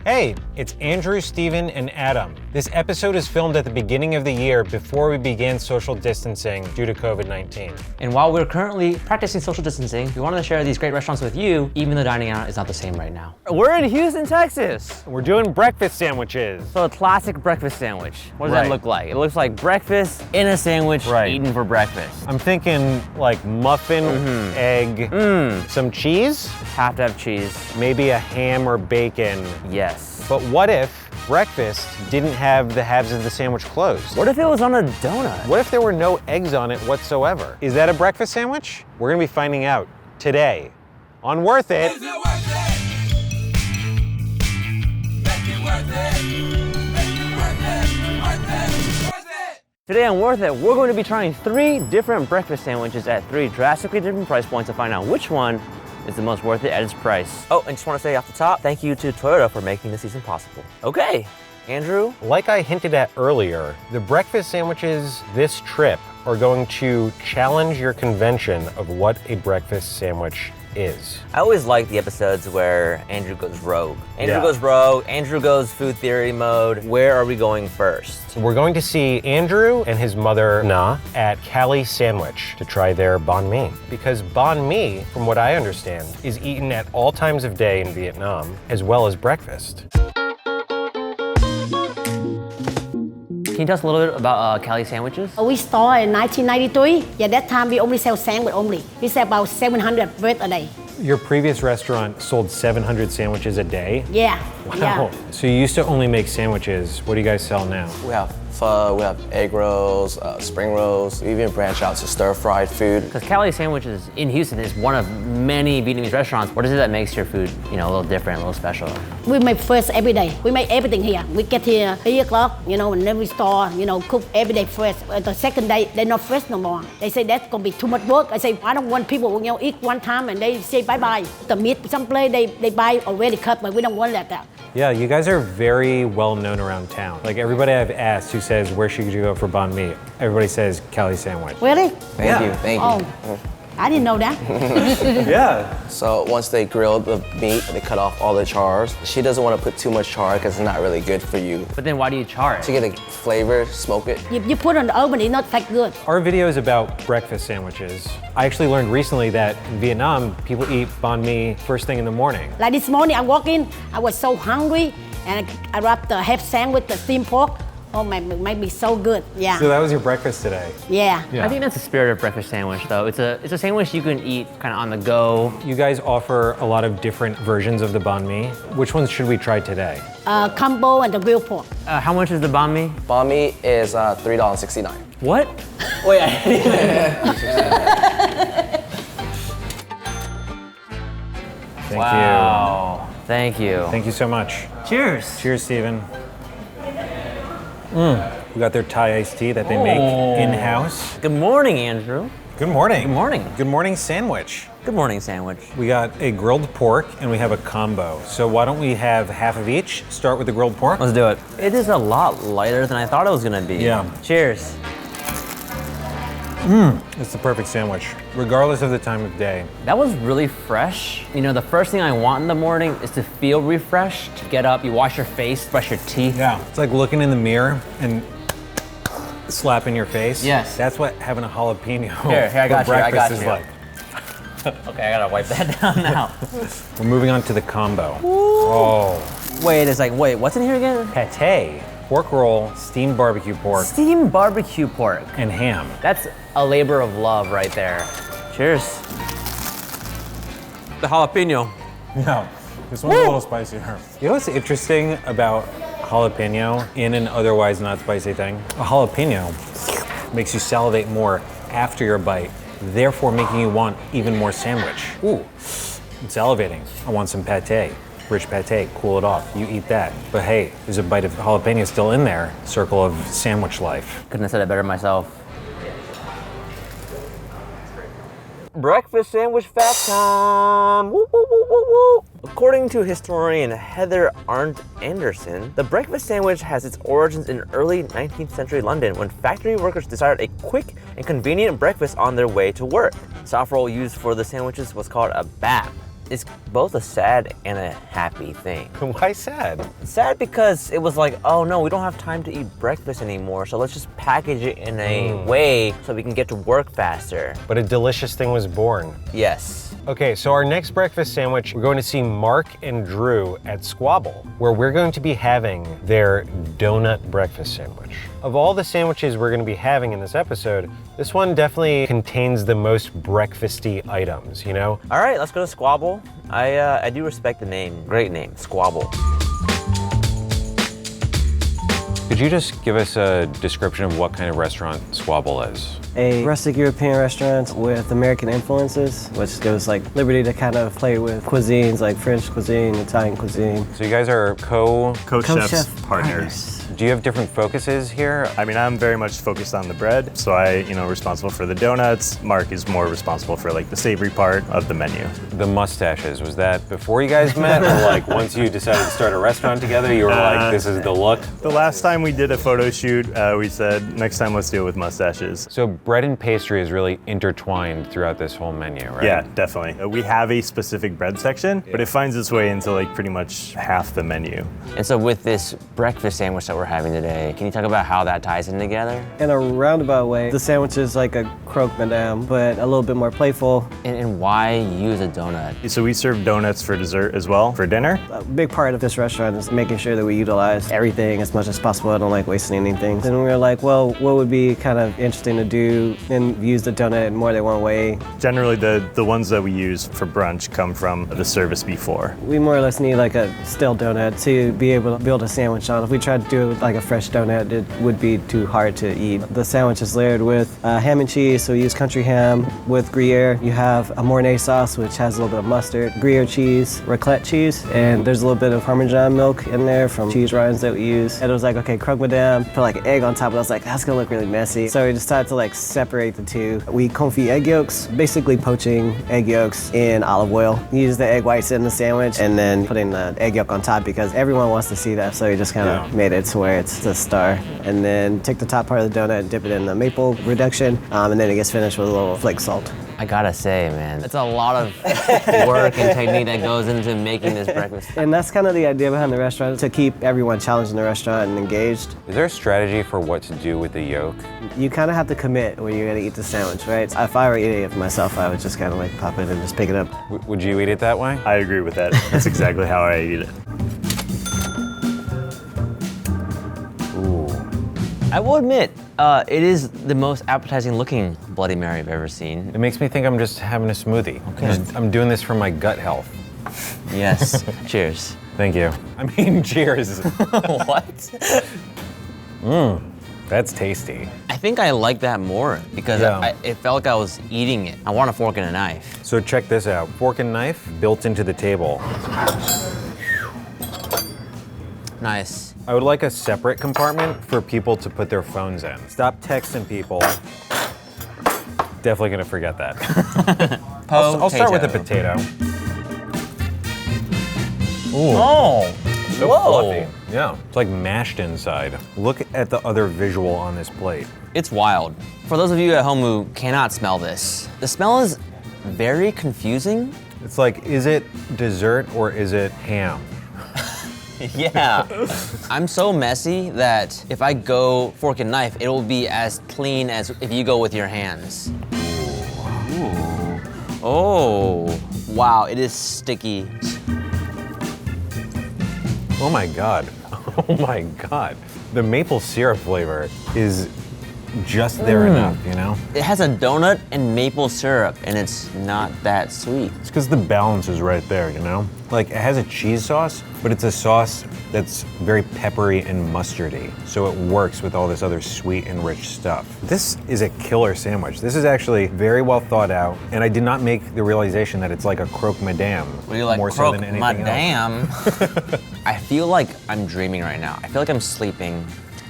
Hey, it's Andrew, Steven, and Adam. This episode is filmed at the beginning of the year before we began social distancing due to COVID-19. And while we're currently practicing social distancing, we wanted to share these great restaurants with you, even though dining out is not the same right now. We're in Houston, Texas. We're doing breakfast sandwiches. So a classic breakfast sandwich. What does that look like? It looks like breakfast in a sandwich eaten for breakfast. I'm thinking like muffin, egg, some cheese? Have to have cheese. Maybe a ham or bacon. Yes. But what if breakfast didn't have the halves of the sandwich closed? What if it was on a donut? What if there were no eggs on it whatsoever? Is that a breakfast sandwich? We're gonna be finding out today on Worth It. Is it worth it? Make it worth it. Make it worth it. Worth it. Worth it. Today on Worth It, we're going to be trying 3 different breakfast sandwiches at 3 drastically different price points to find out which one is the most worth it at its price. Oh, and just want to say off the top, thank you to Toyota for making this season possible. Okay, Andrew. Like I hinted at earlier, the breakfast sandwiches this trip are going to challenge your convention of what a breakfast sandwich is. I always like the episodes where Andrew goes rogue. Andrew goes food theory mode. Where are we going first? We're going to see Andrew and his mother, Na, at Cali Sandwich to try their banh mi. Because banh mi, from what I understand, is eaten at all times of day in Vietnam, as well as breakfast. Can you tell us a little bit about Cali Sandwiches? We started in 1993. Yeah, that time we only sell sandwich only. We sell about 700 bread a day. Your previous restaurant sold 700 sandwiches a day? Yeah. Wow. Yeah. So you used to only make sandwiches. What do you guys sell now? We have pho, we have egg rolls, spring rolls. We even branch out to stir-fried food. Because Cali Sandwiches in Houston is one of many Vietnamese restaurants. What is it that makes your food, a little different, a little special? We make fresh every day. We make everything here. We get here 3 o'clock, and then we start, cook every day fresh. The second day, they're not fresh no more. They say that's gonna be too much work. I say, I don't want people, eat one time and they say bye-bye. The meat, some place they buy already cut, but we don't want that. Yeah, you guys are very well known around town. Like everybody I've asked who says, where should you go for banh mi? Everybody says Cali Sandwich. Really? Thank you, thank you. Oh, I didn't know that. Yeah. So once they grill the meat, they cut off all the chars. She doesn't want to put too much char because it's not really good for you. But then why do you char it? To get the flavor, smoke it. You put it on the oven, it's not that good. Our video is about breakfast sandwiches. I actually learned recently that in Vietnam, people eat banh mi first thing in the morning. Like this morning, I walked in, I was so hungry, and I wrapped the half sandwich, the steamed pork. Oh my, it might be so good, yeah. So that was your breakfast today? Yeah. I think that's the spirit of breakfast sandwich, though. It's a sandwich you can eat kind of on the go. You guys offer a lot of different versions of the banh mi. Which ones should we try today? Combo and the grilled pork. How much is the banh mi? Banh mi is $3.69. What? Wait, Thank Wow. Thank you. you. Thank you so much. Cheers. Cheers, Steven. We got their Thai iced tea that they make in-house. Good morning, Andrew. Good morning. Good morning. Good morning sandwich. Good morning, sandwich. We got a grilled pork and we have a combo. So why don't we have half of each? Start with the grilled pork. Let's do it. It is a lot lighter than I thought it was gonna be. Yeah. Cheers. It's the perfect sandwich, regardless of the time of day. That was really fresh. The first thing I want in the morning is to feel refreshed. Get up, you wash your face, brush your teeth. Yeah. It's like looking in the mirror and slapping your face. Yes. That's what having a jalapeno Here, I got for you, I breakfast got is you. like. Okay, I gotta wipe that down now. We're moving on to the combo. Oh. Wait, what's in here again? Pate, pork roll, steamed barbecue pork, Steamed barbecue pork. and ham. That's a labor of love right there. Cheers. The jalapeno. Yeah, this one's a little spicier. You know what's interesting about jalapeno in an otherwise not spicy thing? A jalapeno makes you salivate more after your bite, therefore making you want even more sandwich. Ooh, I'm salivating. I want some pate. Rich pate, cool it off. You eat that. But hey, there's a bite of jalapeno still in there. Circle of sandwich life. Couldn't have said it better myself. Breakfast sandwich fact time! Woo, woo, woo, woo, woo. According to historian Heather Arndt Anderson, the breakfast sandwich has its origins in early 19th century London when factory workers desired a quick and convenient breakfast on their way to work. The soft roll used for the sandwiches was called a bap. It's both a sad and a happy thing. Why sad? Sad because it was like, oh no, we don't have time to eat breakfast anymore, so let's just package it in a way so we can get to work faster. But a delicious thing was born. Yes. Okay, so our next breakfast sandwich, we're going to see Mark and Drew at Squable, where we're going to be having their donut breakfast sandwich. Of all the sandwiches we're going to be having in this episode, this one definitely contains the most breakfasty items, you know? All right, let's go to Squable. I do respect the name. Great name, Squable. Could you just give us a description of what kind of restaurant Squable is? A rustic European restaurant with American influences, which gives like liberty to kind of play with cuisines like French cuisine, Italian cuisine. So you guys are Co-chef chefs partners. Do you have different focuses here? I mean, I'm very much focused on the bread, so responsible for the donuts. Mark is more responsible for like the savory part of the menu. The mustaches, was that before you guys met, or like once you decided to start a restaurant together, you were like, this is the look? The last time we did a photo shoot, we said, next time let's do it with mustaches. So bread and pastry is really intertwined throughout this whole menu, right? Yeah, definitely. We have a specific bread section, but it finds its way into like pretty much half the menu. And so with this breakfast sandwich that we're having today, can you talk about how that ties in together? In a roundabout way, the sandwich is like a croque madame, but a little bit more playful. And why use a donut? So we serve donuts for dessert as well, for dinner. A big part of this restaurant is making sure that we utilize everything as much as possible. I don't like wasting anything. Then we were like, well, what would be kind of interesting to do and use the donut in more than one way? Generally, the ones that we use for brunch come from the service before. We more or less need like a stale donut to be able to build a sandwich on. If we tried to do it with like a fresh donut, it would be too hard to eat. The sandwich is layered with ham and cheese, so we use country ham with Gruyere. You have a Mornay sauce, which has a little bit of mustard, Gruyere cheese, raclette cheese, and there's a little bit of Parmesan milk in there from cheese rinds that we use. And it was like, okay, croque madame, put like an egg on top, but I was like, that's gonna look really messy. So we decided to like separate the two. We confit egg yolks, basically poaching egg yolks in olive oil. You use the egg whites in the sandwich and then putting the egg yolk on top because everyone wants to see that. So we just kind of made it to where it's a star. And then take the top part of the donut and dip it in the maple reduction, and then it gets finished with a little flake salt. I gotta say, man, it's a lot of work and technique that goes into making this breakfast. And that's kind of the idea behind the restaurant, to keep everyone challenged in the restaurant and engaged. Is there a strategy for what to do with the yolk? You kind of have to commit when you're gonna eat the sandwich, right? If I were eating it for myself, I would just kind of like pop it and just pick it up. Would you eat it that way? I agree with that. That's exactly how I eat it. I will admit, it is the most appetizing looking Bloody Mary I've ever seen. It makes me think I'm just having a smoothie. Okay. I'm doing this for my gut health. Yes. Cheers. Thank you. I mean, cheers. What? That's tasty. I think I like that more because it felt like I was eating it. I want a fork and a knife. So check this out. Fork and knife built into the table. Nice. I would like a separate compartment for people to put their phones in. Stop texting people. Definitely gonna forget that. I'll start with the potato. Ooh. Oh, So whoa. fluffy. Yeah, it's like mashed inside. Look at the other visual on this plate. It's wild. For those of you at home who cannot smell this, the smell is very confusing. It's like, is it dessert or is it ham? Yeah. I'm so messy that if I go fork and knife, it will be as clean as if you go with your hands. Ooh. Oh, wow, it is sticky. Oh my God. Oh my God. The maple syrup flavor is just there enough, you know? It has a donut and maple syrup, and it's not that sweet. It's because the balance is right there, you know? Like, it has a cheese sauce, but it's a sauce that's very peppery and mustardy, so it works with all this other sweet and rich stuff. This is a killer sandwich. This is actually very well thought out, and I did not make the realization that it's like a croque madame. What do you like, more so than anything madame? I feel like I'm dreaming right now. I feel like I'm sleeping,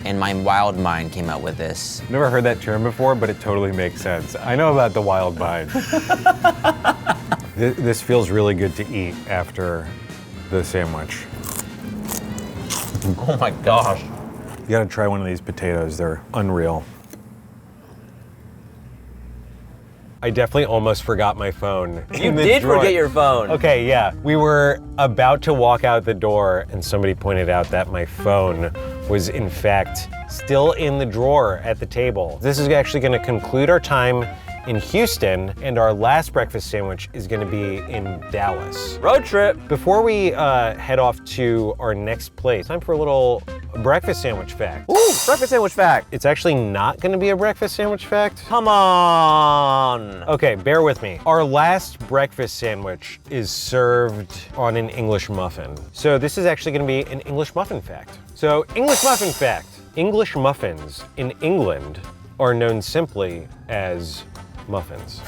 and my wild mind came out with this. Never heard that term before, but it totally makes sense. I know about the wild mind. This feels really good to eat after the sandwich. Oh my gosh. You gotta try one of these potatoes, they're unreal. I definitely almost forgot my phone. You did forget your phone. Okay, yeah. We were about to walk out the door and somebody pointed out that my phone was in fact still in the drawer at the table. This is actually gonna conclude our time in Houston, and our last breakfast sandwich is gonna be in Dallas. Road trip. Before we head off to our next place, time for a little breakfast sandwich fact. Ooh, breakfast sandwich fact. It's actually not gonna be a breakfast sandwich fact. Come on. Okay, bear with me. Our last breakfast sandwich is served on an English muffin. So this is actually gonna be an English muffin fact. So, English muffin fact. English muffins in England are known simply as muffins.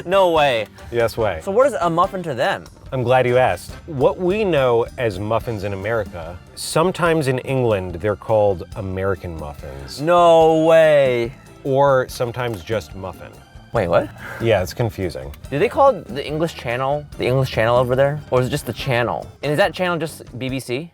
No way. Yes way. So what is a muffin to them? I'm glad you asked. What we know as muffins in America, sometimes in England they're called American muffins. No way. Or sometimes just muffin. Wait, what? Yeah, it's confusing. Do they call it the English Channel over there? Or is it just the channel? And is that channel just BBC?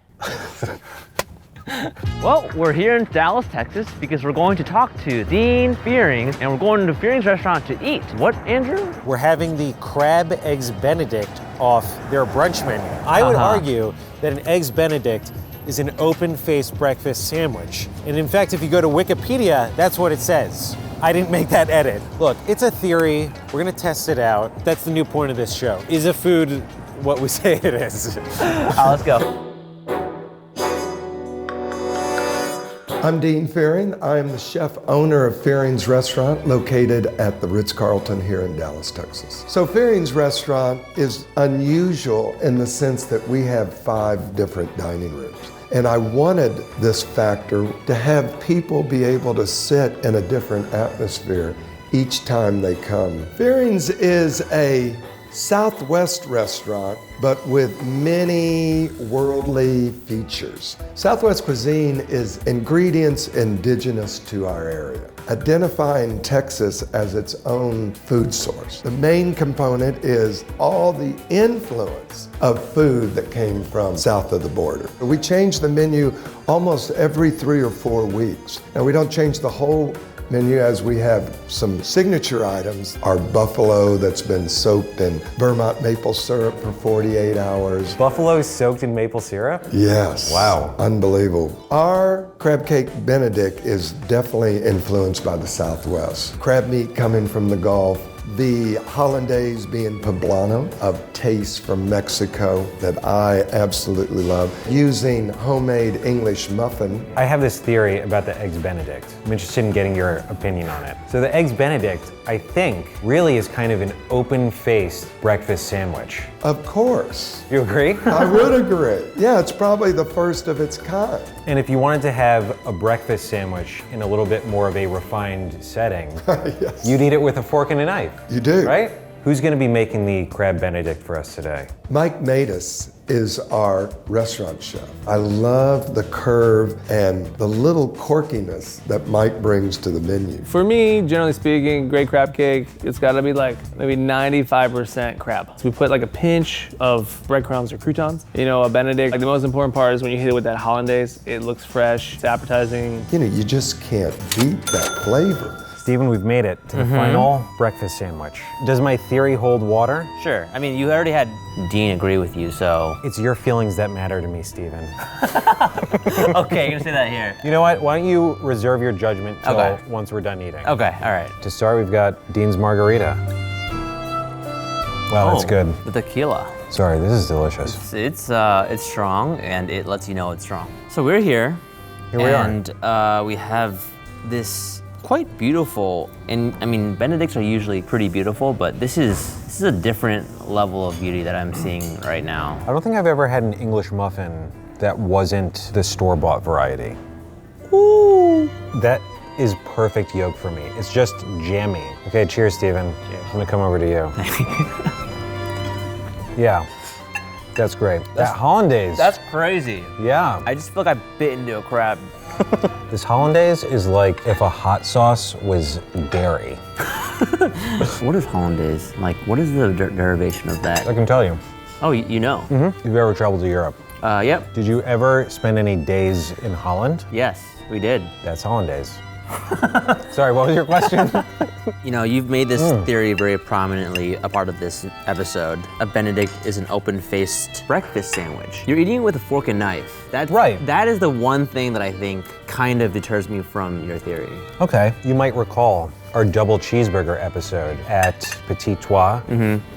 Well, we're here in Dallas, Texas, because we're going to talk to Dean Fearing, and we're going to Fearing's restaurant to eat. What, Andrew? We're having the crab eggs Benedict off their brunch menu. I would argue that an eggs Benedict is an open-faced breakfast sandwich. And in fact, if you go to Wikipedia, that's what it says. I didn't make that edit. Look, it's a theory. We're gonna test it out. That's the new point of this show. Is a food what we say it is? Let's go. I'm Dean Fearing. I am the chef owner of Fearing's Restaurant located at the Ritz-Carlton here in Dallas, Texas. So Fearing's Restaurant is unusual in the sense that we have 5 different dining rooms. And I wanted this factor to have people be able to sit in a different atmosphere each time they come. Fearing's is a Southwest restaurant, but with many worldly features. Southwest cuisine is ingredients indigenous to our area, identifying Texas as its own food source. The main component is all the influence of food that came from south of the border. We change the menu almost every 3 or 4 weeks. Now, we don't change the whole menu as we have some signature items. Our buffalo that's been soaked in Vermont maple syrup for 48 hours. Buffalo soaked in maple syrup? Yes. Wow. Unbelievable. Our crab cake Benedict is definitely influenced by the Southwest. Crab meat coming from the Gulf. The hollandaise being poblano, of taste from Mexico that I absolutely love. Using homemade English muffin. I have this theory about the eggs Benedict. I'm interested in getting your opinion on it. So the eggs Benedict, I think, really is kind of an open-faced breakfast sandwich. Of course. You agree? I would agree. Yeah, it's probably the first of its kind. And if you wanted to have a breakfast sandwich in a little bit more of a refined setting, Yes. you'd eat it with a fork and a knife. You do. Right? Who's gonna be making the crab Benedict for us today? Mike Matus is our restaurant chef. I love the curve and the little quirkiness that Mike brings to the menu. For me, generally speaking, great crab cake, it's gotta be like maybe 95% crab. So we put like a pinch of breadcrumbs or croutons. You know, a Benedict, like the most important part is when you hit it with that hollandaise, it looks fresh, it's appetizing. You know, you just can't beat that flavor. Stephen, we've made it to the final breakfast sandwich. Does my theory hold water? Sure. I mean, you already had Dean agree with you, so. It's your feelings that matter to me, Stephen. Okay, you're gonna say that here. You know what? Why don't you reserve your judgment till Okay. once we're done eating? Okay, all right. To start, we've got Dean's margarita. Wow, that's good. The tequila. Sorry, this is delicious. It's strong, and it lets you know it's strong. So we're here. Here we are. And we have this quite beautiful, and I mean, Benedicts are usually pretty beautiful, but this is a different level of beauty that I'm seeing right now. I don't think I've ever had an English muffin that wasn't the store-bought variety. Ooh. That is perfect yolk for me. It's just jammy. Okay, cheers, Stephen. Cheers. I'm gonna come over to you. Yeah, that's great. That hollandaise. That's crazy. Yeah. I just feel like I bit into a crab. This hollandaise is like if a hot sauce was dairy. What is hollandaise? Like, what is the derivation of that? I can tell you. Oh, you know? Mm-hmm. You've ever traveled to Europe? Yep. Did you ever spend any days in Holland? Yes, we did. That's hollandaise. Sorry, what was your question? You know, you've made this theory very prominently a part of this episode. A Benedict is an open-faced breakfast sandwich. You're eating it with a fork and knife. That's Right. That is the one thing that I think kind of deters me from your theory. Okay. You might recall our double cheeseburger episode at Petit Trois.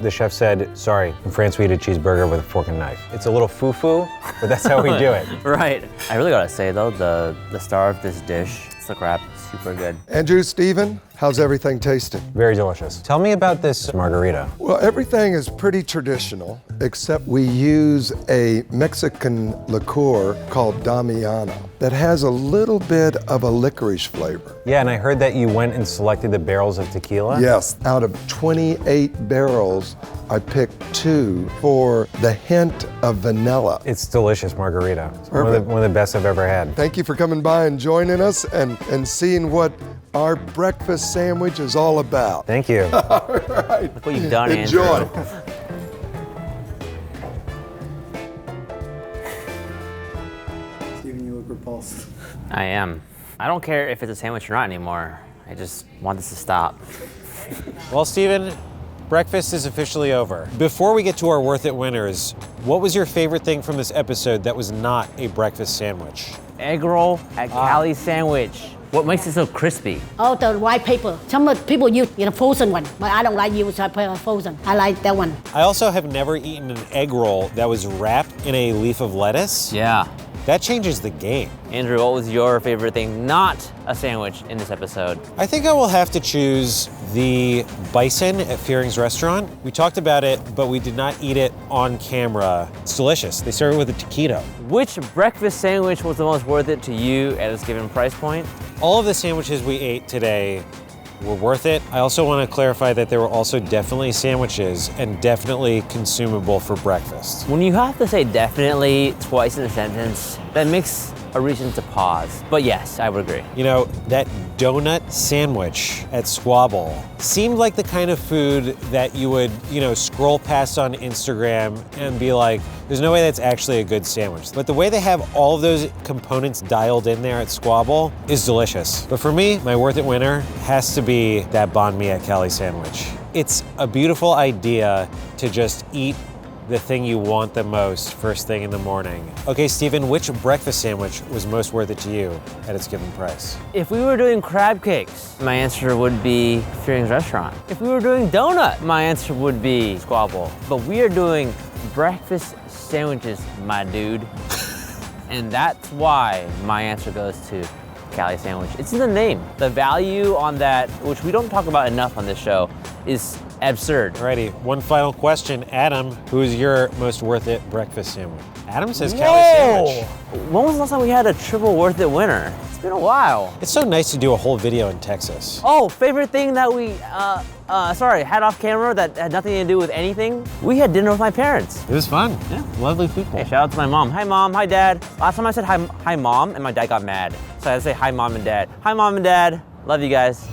The chef said, sorry, in France we eat a cheeseburger with a fork and knife. It's a little foo-foo, but that's how we do it. Right. I really gotta say though, the star of this dish, it's the crab, super good. Andrew, Stephen, how's everything tasting? Very delicious. Tell me about this margarita. Well, everything is pretty traditional, except we use a Mexican liqueur called Damiano that has a little bit of a licorice flavor. Yeah, and I heard that you went and selected the barrels of tequila. Yes, out of 28 barrels, I picked 2 for the hint of vanilla. It's delicious margarita. It's one Perfect. of the best I've ever had. Thank you for coming by and joining us and seeing what our breakfast sandwich is all about. Thank you. All right. Look what you've done, Enjoy. Andrew. Stephen, you look repulsed. I am. I don't care if it's a sandwich or not anymore. I just want this to stop. Well, Stephen, breakfast is officially over. Before we get to our Worth It winners, what was your favorite thing from this episode that was not a breakfast sandwich? Egg roll at Cali Sandwich. What makes it so crispy? Oh, the white paper. Some people use frozen one, but I don't like use frozen. I like that one. I also have never eaten an egg roll that was wrapped in a leaf of lettuce. Yeah. That changes the game. Andrew, what was your favorite thing not a sandwich in this episode? I think I will have to choose the bison at Fearing's restaurant. We talked about it, but we did not eat it on camera. It's delicious. They serve it with a taquito. Which breakfast sandwich was the most worth it to you at this given price point? All of the sandwiches we ate today were worth it. I also want to clarify that there were also definitely sandwiches and definitely consumable for breakfast. When you have to say definitely twice in a sentence, that makes a reason to pause. But yes, I would agree. You know, that donut sandwich at Squable seemed like the kind of food that you would, scroll past on Instagram and be like, there's no way that's actually a good sandwich. But the way they have all of those components dialed in there at Squable is delicious. But for me, my Worth It winner has to be that banh mi at Cali Sandwich. It's a beautiful idea to just eat the thing you want the most first thing in the morning. Okay, Stephen, which breakfast sandwich was most worth it to you at its given price? If we were doing crab cakes, my answer would be Fearing's restaurant. If we were doing donut, my answer would be Squable. But we are doing breakfast sandwiches, my dude. And that's why my answer goes to Cali Sandwich. It's in the name. The value on that, which we don't talk about enough on this show, is absurd. Alrighty, one final question. Adam, who is your most worth it breakfast sandwich? Adam says Cali Sandwich. When was the last time we had a triple worth it winner? It's been a while. It's so nice to do a whole video in Texas. Oh, favorite thing that we, had off camera that had nothing to do with anything? We had dinner with my parents. It was fun. Yeah. Lovely people. Hey, shout out to my mom. Hi mom, hi dad. Last time I said hi mom, and my dad got mad. So I had to say hi mom and dad. Hi mom and dad, love you guys.